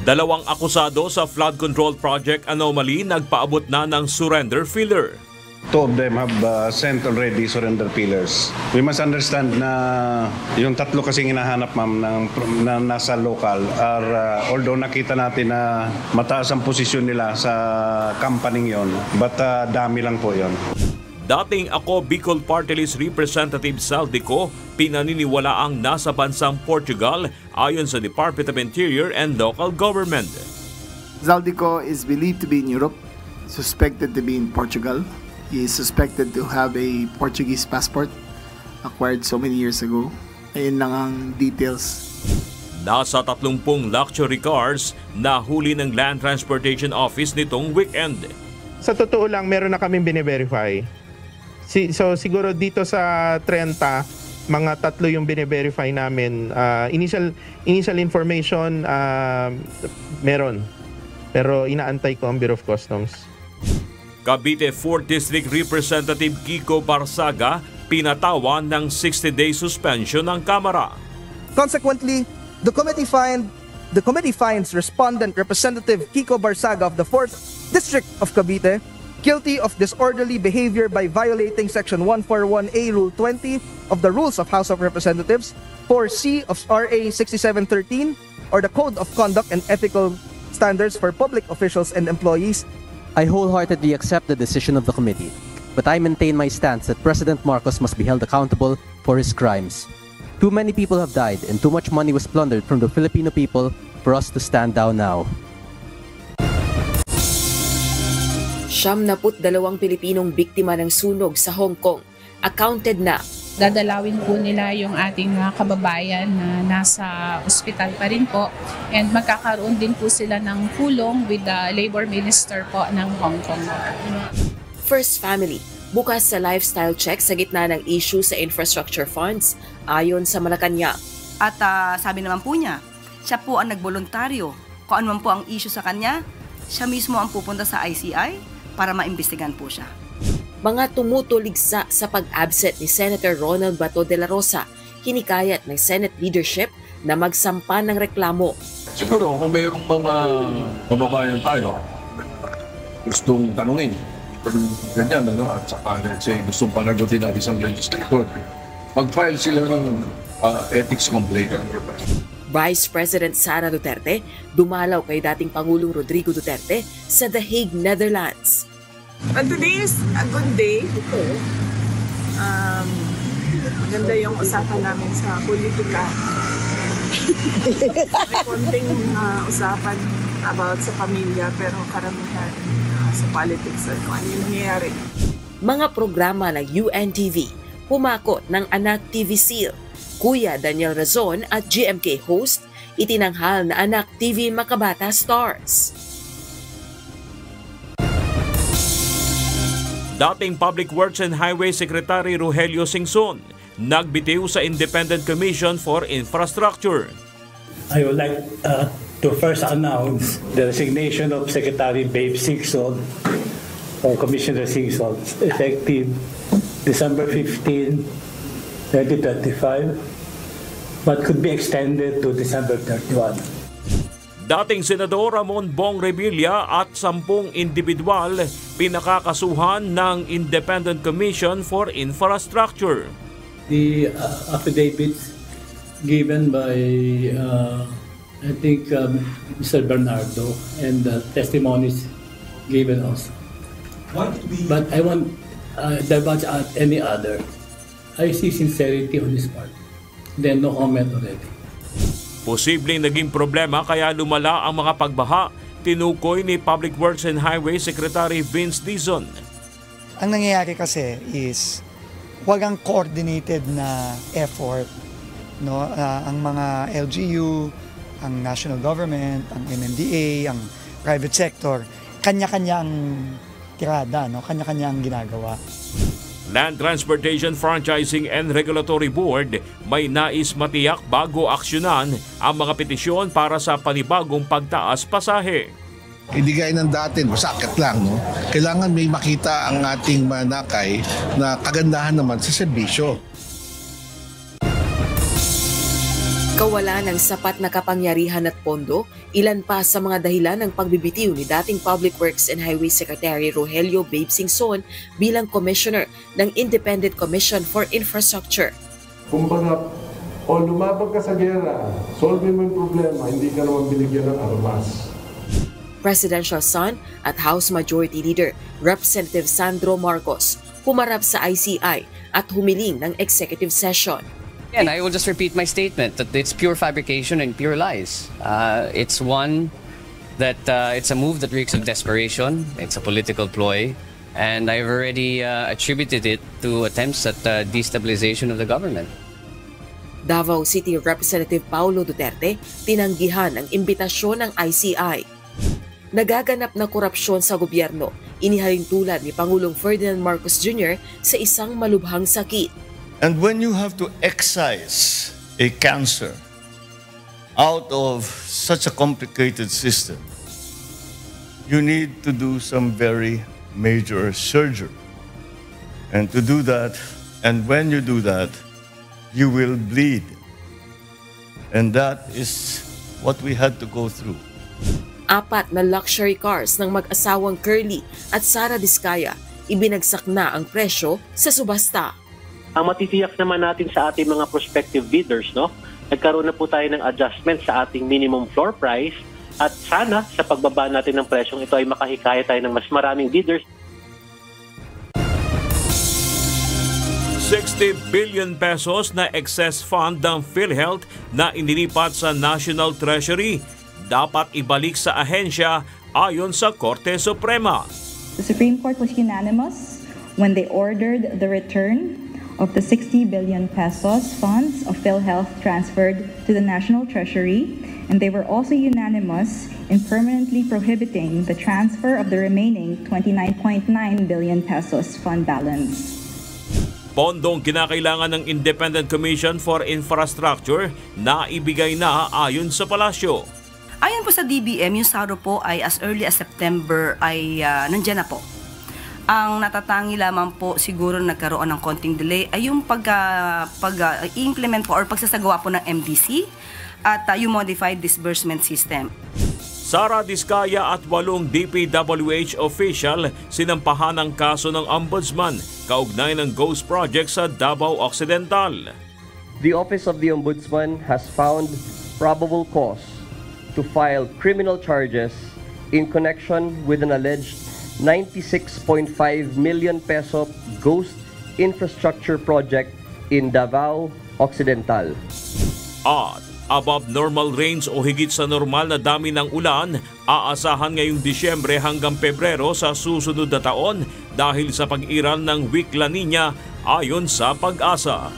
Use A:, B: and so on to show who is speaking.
A: Dalawang akusado sa flood control project anomaly nagpaabot na ng surrender filler.
B: Two of them have sent already surrender fillers. We must understand na yung tatlo kasing hinahanap, ma'am, na nasa local are, although nakita natin na mataas ang posisyon nila sa company yon, but dami lang po yon.
A: Dating ako Bicol Party List Representative Zaldico, pinaniniwala ang nasa bansang Portugal ayon sa Department of Interior and Local Government.
C: Zaldico is believed to be in Europe, suspected to be in Portugal. He is suspected to have a Portuguese passport acquired so many years ago. Ayun lang ang details.
A: Nasa 30 luxury cars na huli ng Land Transportation Office nitong weekend.
D: Sa totoo lang, meron na kaming bine-verify. So siguro dito sa 30, mga tatlo yung bine-verify namin. Initial information, meron. Pero inaantay ko ang Bureau of Customs.
A: Cavite 4th District Representative Kiko Barsaga pinatawan ng 60-day suspension ng Kamara.
E: Consequently, the committee finds respondent Representative Kiko Barsaga of the 4th District of Cavite guilty of disorderly behavior by violating Section 141A Rule 20 of the Rules of House of Representatives, 4C of RA 6713, or the Code of Conduct and Ethical Standards for Public Officials and Employees.
F: I wholeheartedly accept the decision of the committee, but I maintain my stance that President Marcos must be held accountable for his crimes. Too many people have died and too much money was plundered from the Filipino people for us to stand down now.
G: 72 Pilipinong biktima ng sunog sa Hong Kong, accounted na.
H: Dadalawin po nila yung ating kababayan na nasa ospital pa rin po, and magkakaroon din po sila ng pulong with the Labor Minister po ng Hong Kong.
G: First Family, bukas sa lifestyle check sa gitna ng issue sa infrastructure funds, ayon sa Malacanang.
I: At sabi naman po niya, siya po ang nagboluntaryo. Kung ano man po ang issue sa kanya, siya mismo ang pupunta sa ICI para maimbestigahan po siya.
G: Mga tumutuligsa sa pag-absent ni Senator Ronald Bato de la Rosa, hinikayat ng Senate leadership na magsampa ng reklamo.
J: Siguro kung mayroong mga kababayan tayo, gustong tanungin, ganyan, at saka gustong panagutin natin sa legislature, mag-file sila ng ethics complaint.
G: Vice President Sara Duterte dumalaw kay dating Pangulong Rodrigo Duterte sa The Hague, Netherlands.
K: And today is a good day. Maganda yung usapan namin sa politika. May konting usapan about sa pamilya, pero karamihan sa politics at kung ano yung nangyayari.
G: Mga programa ng UNTV, pumakot ng Anak TV Seal, Kuya Daniel Razon at GMK host, itinanghal na Anak TV Makabata Stars.
A: Dating Public Works and Highway Secretary Rogelio Singson nagbitiw sa Independent Commission for Infrastructure.
L: I would like to first announce the resignation of Secretary Babe Singson or Commissioner Singson effective December 15, 2025, but could be extended to December 31.
A: Dating Senador Ramon Bong Revilla at 10 individual pinakakasuhan ng Independent Commission for Infrastructure.
L: The affidavits given by, I think, Mr. Bernardo and the testimonies given also. But I won't divulge any other. I see sincerity on this part. Then no comment already.
A: Posibleng naging problema kaya lumala ang mga pagbaha, tinukoy ni Public Works and Highway Secretary Vince Dizon.
M: Ang nangyayari kasi is walang coordinated na effort, no? Ang mga LGU, ang national government, ang MMDA, ang private sector, kanya-kanya ang tirada, no? Kanya-kanya ang ginagawa.
A: Land Transportation Franchising and Regulatory Board may nais matiyak bago aksyonan ang mga petisyon para sa panibagong pagtaas pasahe.
N: Hindi gaya ng dati, masakit lang, no? Kailangan may makita ang ating manakay na kagandahan naman sa serbisyo.
G: Kawalan ng sapat na kapangyarihan at pondo, ilan pa sa mga dahilan ng pagbibitiw ni dating Public Works and Highway Secretary Rogelio Babe Singson bilang Commissioner ng Independent Commission for Infrastructure.
J: Kumbaga, o lumabag ka sa gera, solve mo yung problema, hindi ka naman binigyan ng armas.
G: Presidential son at House Majority Leader Representative Sandro Marcos humarap sa ICI at humiling ng executive session.
O: And I will just repeat my statement that it's pure fabrication and pure lies. It's one that it's a move that reeks of desperation. It's a political ploy. And I've already attributed it to attempts at destabilization of the government.
G: Davao City Representative Paulo Duterte tinanggihan ang imbitasyon ng ICI. Nagaganap na korupsyon sa gobyerno, inihalin tulad ni Pangulong Ferdinand Marcos Jr. sa isang malubhang sakit.
P: And when you have to excise a cancer out of such a complicated system, you need to do some very major surgery. And to do that, and when you do that, you will bleed. And that is what we had to go through.
G: 4 na luxury cars ng mag-asawang Curly at Sara Diskaya, ibinagsak na ang presyo sa subasta.
Q: Ang matitiyak naman natin sa ating mga prospective bidders, no? Nagkaroon na po tayo ng adjustment sa ating minimum floor price at sana sa pagbaba natin ng presyong ito ay makahikaya tayo ng mas maraming bidders.
A: 60 billion pesos na excess fund ng PhilHealth na inilipat sa National Treasury dapat ibalik sa ahensya ayon sa Korte Suprema.
R: The Supreme Court was unanimous when they ordered the return of the 60 billion pesos funds of PhilHealth transferred to the National Treasury, and they were also unanimous in permanently prohibiting the transfer of the remaining 29.9 billion pesos fund balance.
A: Pondong kinakailangan ng Independent Commission for Infrastructure na ibigay na ayon sa palasyo.
I: Ayon po sa DBM, yung SARO po ay as early as September ay nandyan na po. Ang natatangi lamang po siguro nagkaroon ng konting delay ay yung pag-implement po or pagsasagawa po ng MDC at yung modified disbursement system.
A: Sara Diskaya at 8 DPWH official sinampahan ng kaso ng Ombudsman kaugnay ng ghost project sa Davao Occidental.
S: The Office of the Ombudsman has found probable cause to file criminal charges in connection with an alleged 96.5 million peso ghost infrastructure project in Davao Occidental.
A: At above normal rains o higit sa normal na dami ng ulan, aasahan ngayong Disyembre hanggang Pebrero sa susunod na taon dahil sa pag-iral ng Weak La Nina ayon sa Pag-asa.